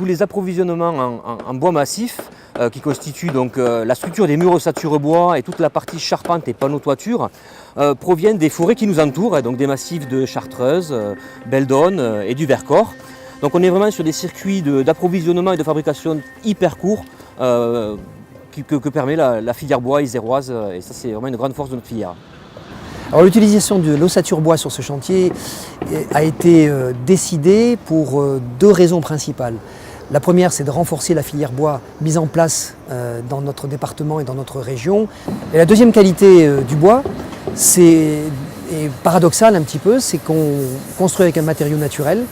tous les approvisionnements en bois massif qui constituent donc la structure des murs ossature bois et toute la partie charpente et panneaux toiture proviennent des forêts qui nous entourent, donc des massifs de Chartreuse, Beldonne et du Vercors. Donc on est vraiment sur des circuits d'approvisionnement et de fabrication hyper courts que permet la filière bois iséroise, et ça c'est vraiment une grande force de notre filière. Alors l'utilisation de l'ossature bois sur ce chantier a été décidée pour deux raisons principales. La première, c'est de renforcer la filière bois mise en place dans notre département et dans notre région. Et la deuxième qualité du bois, c'est paradoxal un petit peu, c'est qu'on construit avec un matériau naturel,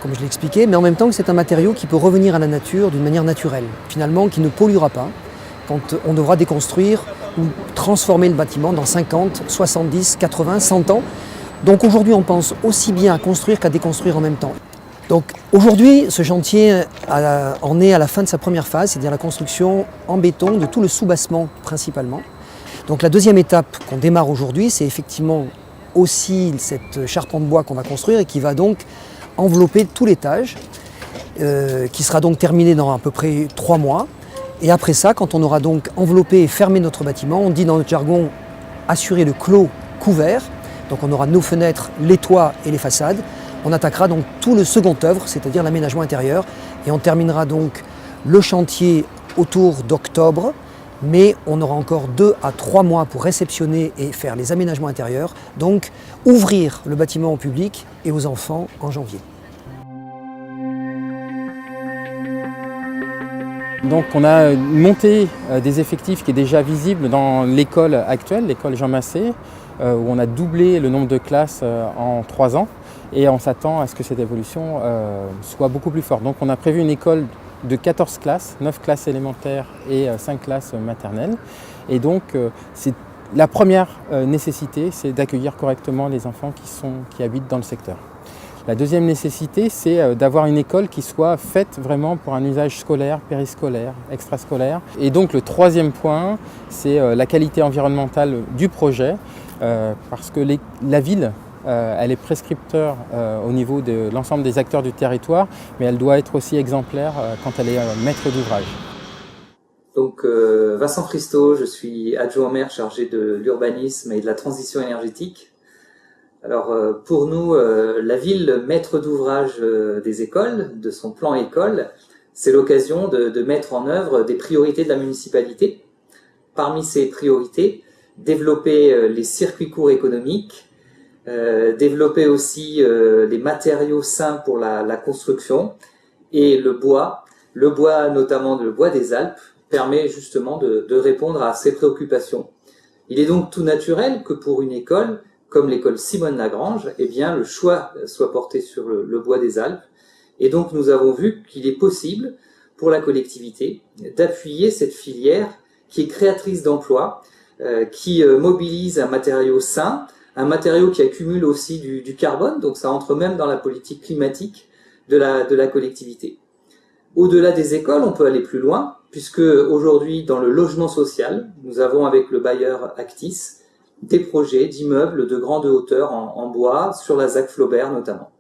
comme je l'ai expliqué, mais en même temps que c'est un matériau qui peut revenir à la nature d'une manière naturelle, finalement qui ne polluera pas quand on devra déconstruire ou transformer le bâtiment dans 50, 70, 80, 100 ans. Donc aujourd'hui on pense aussi bien à construire qu'à déconstruire en même temps. Donc aujourd'hui ce chantier en est à la fin de sa première phase, c'est-à-dire la construction en béton de tout le sous-bassement principalement. Donc la deuxième étape qu'on démarre aujourd'hui, c'est effectivement aussi cette charpente bois qu'on va construire et qui va donc envelopper tout l'étage, qui sera donc terminé dans à peu près 3 mois. Et après ça, quand on aura donc enveloppé et fermé notre bâtiment, on dit dans notre jargon assurer le clos couvert. Donc on aura nos fenêtres, les toits et les façades. On attaquera donc tout le second œuvre, c'est-à-dire l'aménagement intérieur. Et on terminera donc le chantier autour d'octobre. Mais on aura encore 2 à 3 mois pour réceptionner et faire les aménagements intérieurs. Donc ouvrir le bâtiment au public et aux enfants en janvier. Donc on a monté des effectifs qui est déjà visible dans l'école actuelle, l'école Jean Massé, où on a doublé le nombre de classes en 3 ans et on s'attend à ce que cette évolution soit beaucoup plus forte. Donc on a prévu une école de 14 classes, 9 classes élémentaires et 5 classes maternelles. Et donc c'est la première nécessité, c'est d'accueillir correctement les enfants qui habitent dans le secteur. La deuxième nécessité, c'est d'avoir une école qui soit faite vraiment pour un usage scolaire, périscolaire, extrascolaire. Et donc le troisième point, c'est la qualité environnementale du projet, parce que la ville, elle est prescripteur au niveau de l'ensemble des acteurs du territoire, mais elle doit être aussi exemplaire quand elle est maître d'ouvrage. Donc Vincent Christo, je suis adjoint au maire chargé de l'urbanisme et de la transition énergétique. Alors pour nous, la ville maître d'ouvrage des écoles, de son plan école, c'est l'occasion de mettre en œuvre des priorités de la municipalité. Parmi ces priorités, développer les circuits courts économiques, développer aussi les matériaux sains pour la construction, et le bois notamment le bois des Alpes, permet justement de répondre à ces préoccupations. Il est donc tout naturel que pour une école, comme l'école Simone Lagrange, eh bien, le choix soit porté sur le bois des Alpes. Et donc nous avons vu qu'il est possible pour la collectivité d'appuyer cette filière qui est créatrice d'emplois, qui mobilise un matériau sain, un matériau qui accumule aussi du carbone, donc ça entre même dans la politique climatique de la collectivité. Au-delà des écoles, on peut aller plus loin, puisque aujourd'hui, dans le logement social, nous avons avec le bailleur Actis des projets d'immeubles de grande hauteur en bois, sur la ZAC Flaubert notamment.